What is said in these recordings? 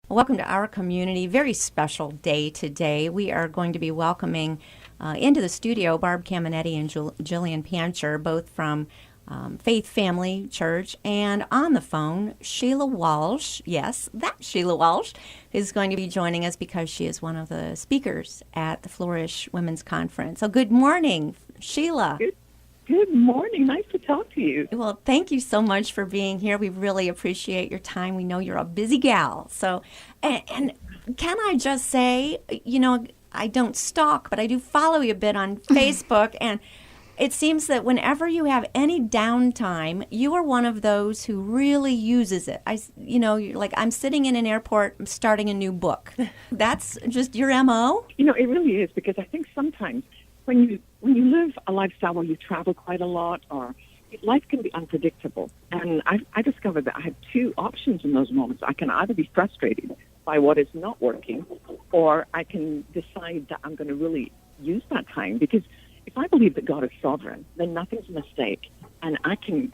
Welcome to our community. Very special day today. We are going to be welcoming into the studio Barb Caminetti and Jillian Pancher, both from Faith Family Church, and on the phone, Sheila Walsh. Yes, that Sheila Walsh is going to be joining us because she is one of the speakers at the Flourish Women's Conference. So good morning, Sheila. Good morning. Nice to talk to you. Well, thank you so much for being here. We really appreciate your time. We know you're a busy gal. So, and can I just say, I don't stalk, but I do follow you a bit on Facebook, and it seems that whenever you have any downtime, you are one of those who really uses it. You're like, I'm sitting in an airport, I'm starting a new book. That's just your MO? It really is, because I think sometimes when you live a lifestyle where you travel quite a lot, or life can be unpredictable. And I discovered that I have two options in those moments. I can either be frustrated by what is not working, or I can decide that I'm going to really use that time, because if I believe that God is sovereign, then nothing's a mistake, and I can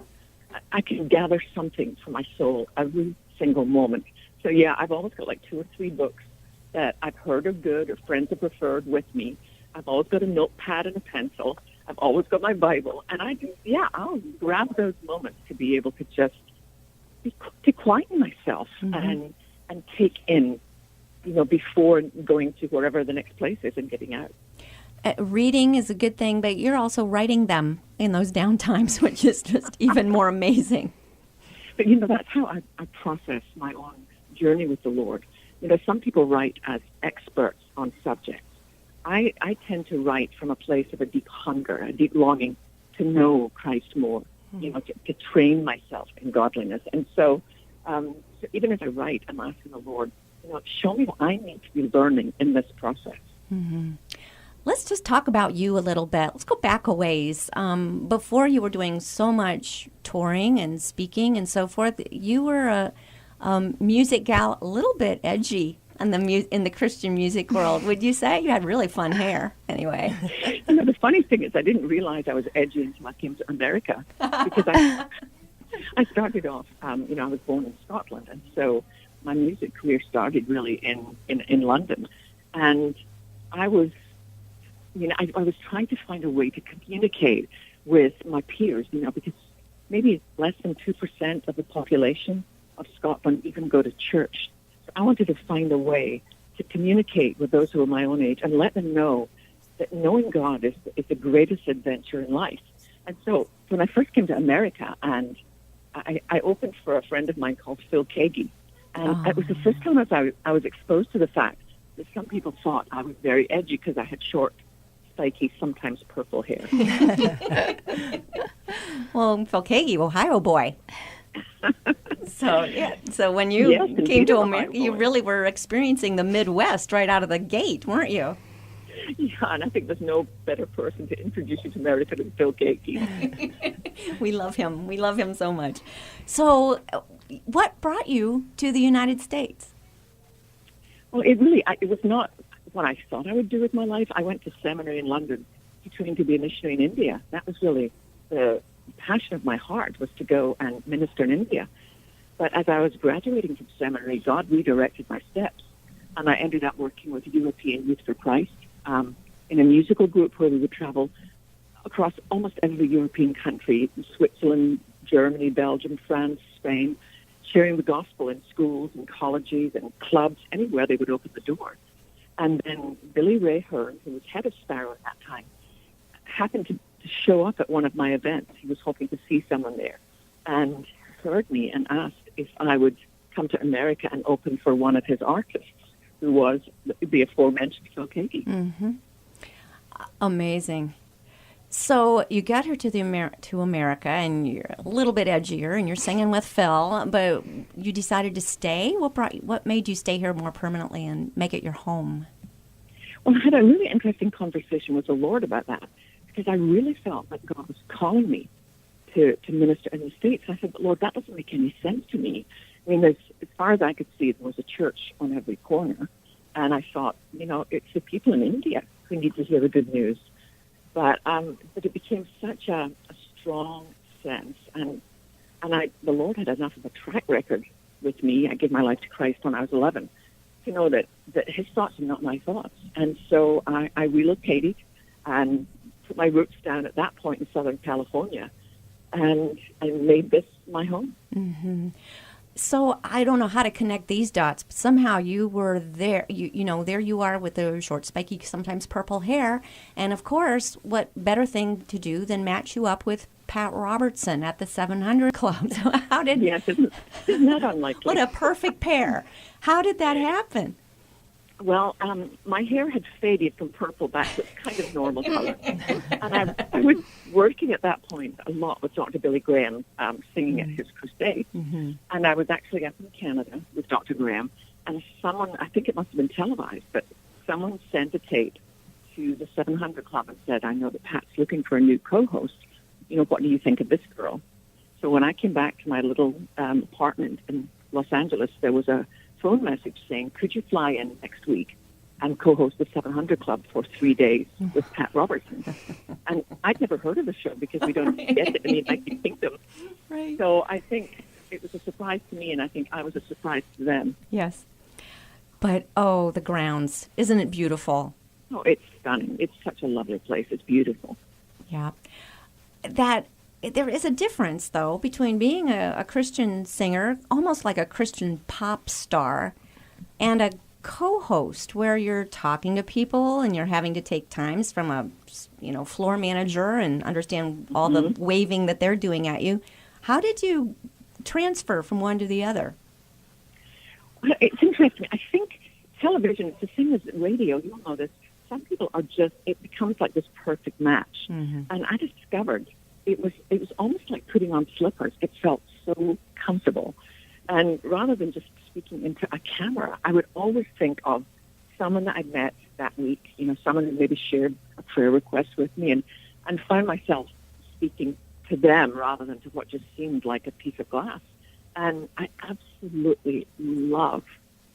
gather something for my soul every single moment. So yeah, I've always got like 2 or 3 books that I've heard are good or friends have referred with me. I've always got a notepad and a pencil. I've always got my Bible, and I'll grab those moments to be able to just to quieten myself and take in, before going to wherever the next place is and getting out. Reading is a good thing, but you're also writing them in those downtimes, which is just even more amazing. But, that's how I process my own journey with the Lord. Some people write as experts on subjects. I tend to write from a place of a deep hunger, a deep longing to know Christ more, to train myself in godliness. And so even as I write, I'm asking the Lord, show me what I need to be learning in this process. Mm-hmm. Let's just talk about you a little bit. Let's go back a ways. Before you were doing so much touring and speaking and so forth, you were a music gal, a little bit edgy in the Christian music world. Would you say? You had really fun hair, anyway. The funny thing is I didn't realize I was edgy until I came to America, because I started off, I was born in Scotland, and so my music career started really in London. And I was I was trying to find a way to communicate with my peers, because maybe less than 2% of the population of Scotland even go to church. So I wanted to find a way to communicate with those who are my own age and let them know that knowing God is the greatest adventure in life. And so when I first came to America, and I opened for a friend of mine called Phil Keaggy, and it was the first time I was exposed to the fact that some people thought I was very edgy because I had short, spiky, sometimes purple hair. Well, Phil Keaggy, Ohio boy. So when you came to America, you really were experiencing the Midwest right out of the gate, weren't you? Yeah, and I think there's no better person to introduce you to America than Phil Keaggy. We love him. We love him so much. So what brought you to the United States? Well, it was not what I thought I would do with my life. I went to seminary in London to train to be a missionary in India. That was really the passion of my heart, was to go and minister in India. But as I was graduating from seminary, God redirected my steps, and I ended up working with European Youth for Christ in a musical group where we would travel across almost every European country, Switzerland, Germany, Belgium, France, Spain, sharing the gospel in schools and colleges and clubs, anywhere they would open the door. And then Billy Ray Hearn, who was head of Sparrow at that time, happened to show up at one of my events. He was hoping to see someone there, and heard me and asked if I would come to America and open for one of his artists, who was the aforementioned Phil Keaggy. Mm-hmm. Amazing. So you got her to America, and you're a little bit edgier, and you're singing with Phil, but you decided to stay? What made you stay here more permanently and make it your home? Well, I had a really interesting conversation with the Lord about that, because I really felt that God was calling me to minister in the States. I said, but Lord, that doesn't make any sense to me. I mean, as far as I could see, there was a church on every corner, and I thought, it's the people in India who need to hear the good news. But it became such a strong sense, and the Lord had enough of a track record with me. I gave my life to Christ when I was 11, to know that his thoughts are not my thoughts. And so I relocated and put my roots down at that point in Southern California, and I made this my home. Mm-hmm. So I don't know how to connect these dots, but somehow you were there. You know, there you are with the short, spiky, sometimes purple hair. And of course, what better thing to do than match you up with Pat Robertson at the 700 Club? So how did? Yes, isn't that unlikely? What a perfect pair! How did that happen? Well, my hair had faded from purple back to its kind of normal color. And I was working at that point a lot with Dr. Billy Graham, singing at his crusade. Mm-hmm. And I was actually up in Canada with Dr. Graham. And someone, I think it must have been televised, but someone sent a tape to the 700 Club and said, I know that Pat's looking for a new co-host. You know, what do you think of this girl? So when I came back to my little apartment in Los Angeles, there was a phone message saying, could you fly in next week and co-host the 700 Club for 3 days with Pat Robertson? And I'd never heard of the show because we don't get it in the United Kingdom. Right. So I think it was a surprise to me, and I think I was a surprise to them. Yes. But, oh, the grounds. Isn't it beautiful? Oh, it's stunning. It's such a lovely place. It's beautiful. Yeah. There is a difference, though, between being a Christian singer, almost like a Christian pop star, and a co-host where you're talking to people and you're having to take times from a, floor manager and understand all the waving that they're doing at you. How did you transfer from one to the other? Well, it's interesting. I think television, it's the same as radio. You all know this. Some people are it becomes like this perfect match. Mm-hmm. And I discovered it was almost like putting on slippers. It felt so comfortable. And rather than just speaking into a camera, I would always think of someone that I'd met that week, someone who maybe shared a prayer request with me, and found myself speaking to them rather than to what just seemed like a piece of glass. And I absolutely love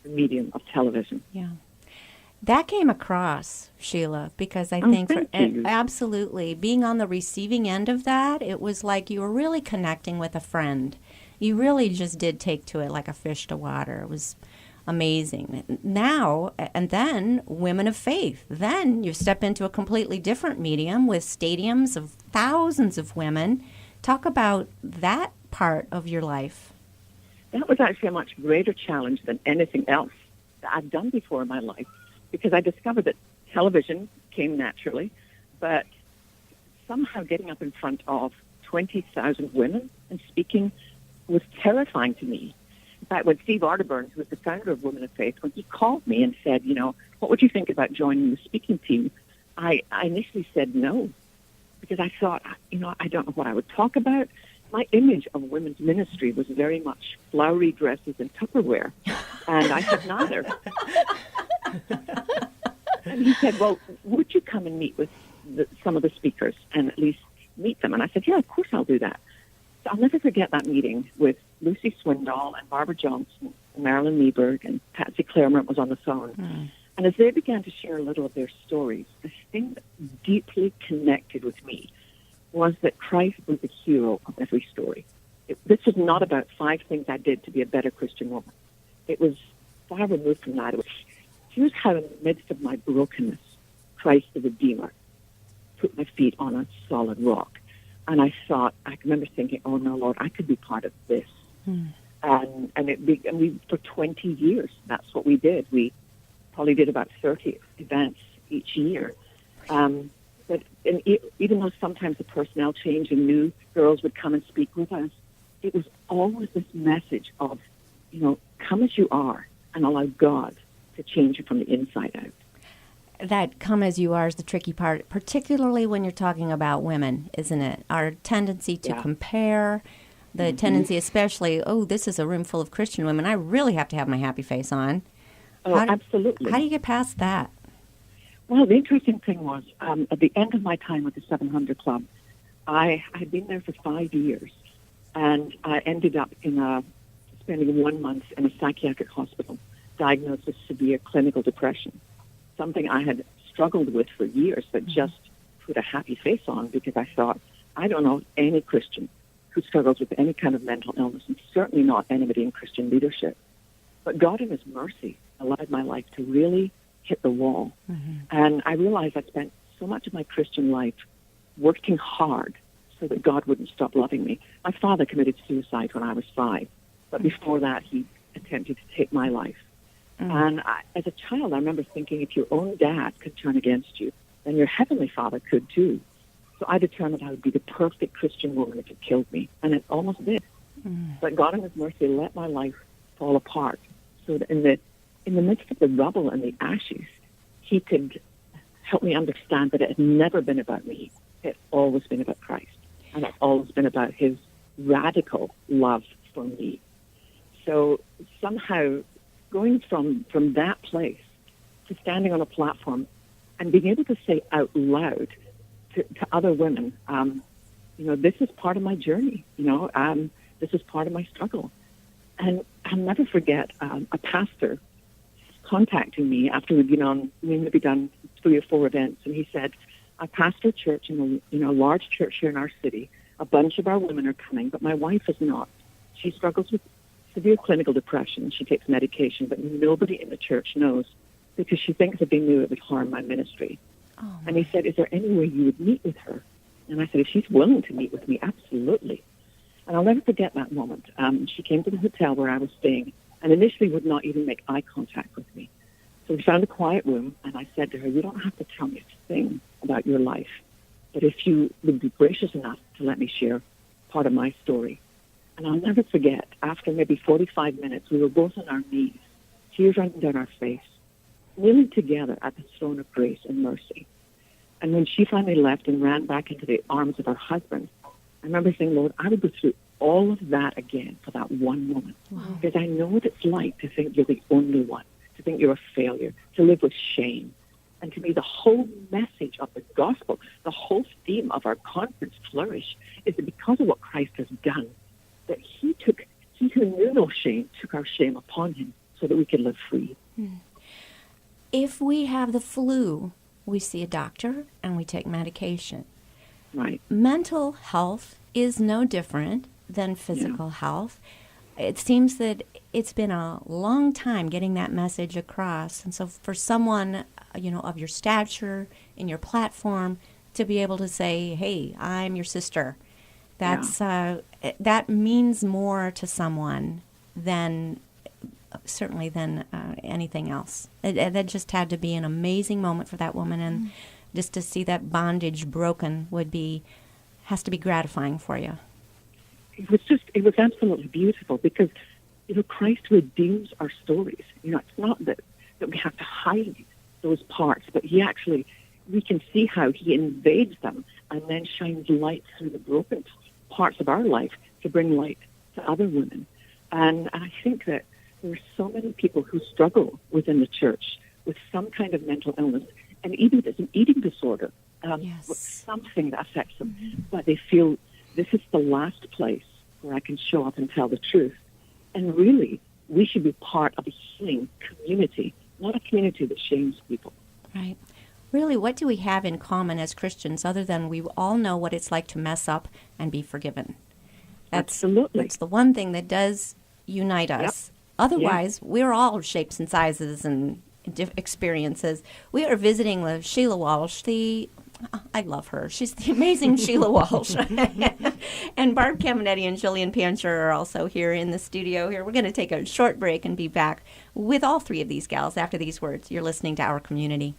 the medium of television. Yeah. That came across, Sheila, because I think absolutely being on the receiving end of that, it was like you were really connecting with a friend. You really just did take to it like a fish to water. It was amazing. Now, and then Women of Faith. Then you step into a completely different medium with stadiums of thousands of women. Talk about that part of your life. That was actually a much greater challenge than anything else that I've done before in my life, because I discovered that television came naturally, but somehow getting up in front of 20,000 women and speaking was terrifying to me. In fact, when Steve Arterburn, who was the founder of Women of Faith, when he called me and said, what would you think about joining the speaking team? I initially said no, because I thought, I don't know what I would talk about. My image of women's ministry was very much flowery dresses and Tupperware, and I said neither. And he said, well, would you come and meet with some of the speakers and at least meet them? And I said, yeah, of course I'll do that. So I'll never forget that meeting with Lucy Swindoll and Barbara Johnson and Marilyn Nieberg, and Patsy Claremont was on the phone. Mm. And as they began to share a little of their stories, the thing that deeply connected with me was that Christ was the hero of every story. This was not about 5 things I did to be a better Christian woman. It was far removed from that. It was, here's how in the midst of my brokenness, Christ the Redeemer put my feet on a solid rock. And I remember thinking, oh no, Lord, I could be part of this. And we for 20 years, that's what we did. We probably did about 30 events each year. But even though sometimes the personnel changed and new girls would come and speak with us, it was always this message of, come as you are and allow God to change you from the inside out. That come as you are is the tricky part, particularly when you're talking about women, isn't it? Our tendency to compare, the tendency especially, this is a room full of Christian women. I really have to have my happy face on. Oh, absolutely. How do you get past that? Well, the interesting thing was, at the end of my time with the 700 Club, I had been there for 5 years, and I ended up spending 1 month in a psychiatric hospital, diagnosed with severe clinical depression, something I had struggled with for years, but just put a happy face on because I thought, I don't know any Christian who struggles with any kind of mental illness, and certainly not anybody in Christian leadership. But God in His mercy allowed my life to really hit the wall. And I realized I spent so much of my Christian life working hard so that God wouldn't stop loving me. My father committed suicide when I was 5, but before that, he attempted to take my life. And as a child, I remember thinking, if your own dad could turn against you, then your heavenly Father could too. So I determined I would be the perfect Christian woman if it killed me, and it almost did. But God in His mercy let my life fall apart, so that in the midst of the rubble and the ashes, He could help me understand that it had never been about me. It's always been about Christ, and it's always been about His radical love for me. So somehow, going from that place to standing on a platform and being able to say out loud to other women, this is part of my journey, this is part of my struggle. And I'll never forget a pastor contacting me after we'd maybe done 3 or 4 events, and he said, I pastor a church in a large church here in our city. A bunch of our women are coming, but my wife is not. She struggles with severe clinical depression. She takes medication, but nobody in the church knows because she thinks if they knew it would harm my ministry. Oh. And he said, is there any way you would meet with her? And I said, if she's willing to meet with me, absolutely. And I'll never forget that moment. She came to the hotel where I was staying and initially would not even make eye contact with me. So we found a quiet room, and I said to her, you don't have to tell me a thing about your life, but if you would be gracious enough to let me share part of my story. And I'll never forget, after maybe 45 minutes, we were both on our knees, tears running down our face, kneeling together at the throne of grace and mercy. And when she finally left and ran back into the arms of her husband, I remember saying, Lord, I would go through all of that again for that one moment. Wow. Because I know what it's like to think you're the only one, to think you're a failure, to live with shame. And to me, the whole message of the gospel, the whole theme of our conference, Flourish, is that because of what Christ has done, that he who knew no shame took our shame upon him so that we could live free. If we have the flu, we see a doctor and we take medication. Right. Mental health is no different than physical health. It seems that it's been a long time getting that message across. And so for someone, of your stature, in your platform, to be able to say, hey, I'm your sister, that means more to someone than anything else. That just had to be an amazing moment for that woman, and just to see that bondage broken has to be gratifying for you. It was absolutely beautiful because, Christ redeems our stories. It's not that we have to hide those parts, but we can see how he invades them and then shines light through the broken parts of our life to bring light to other women. And I think that there are so many people who struggle within the church with some kind of mental illness, and even if it's an eating disorder, with something that affects them, but they feel this is the last place where I can show up and tell the truth. And really, we should be part of a healing community, not a community that shames people. Right. Really, what do we have in common as Christians other than we all know what it's like to mess up and be forgiven? Absolutely. That's the one thing that does unite us. Yep. Otherwise, we're all shapes and sizes and experiences. We are visiting with Sheila Walsh, I love her. She's the amazing Sheila Walsh. And Barb Caminetti and Jillian Pancher are also here in the studio here. We're going to take a short break and be back with all 3 of these gals after these words. You're listening to Our Community.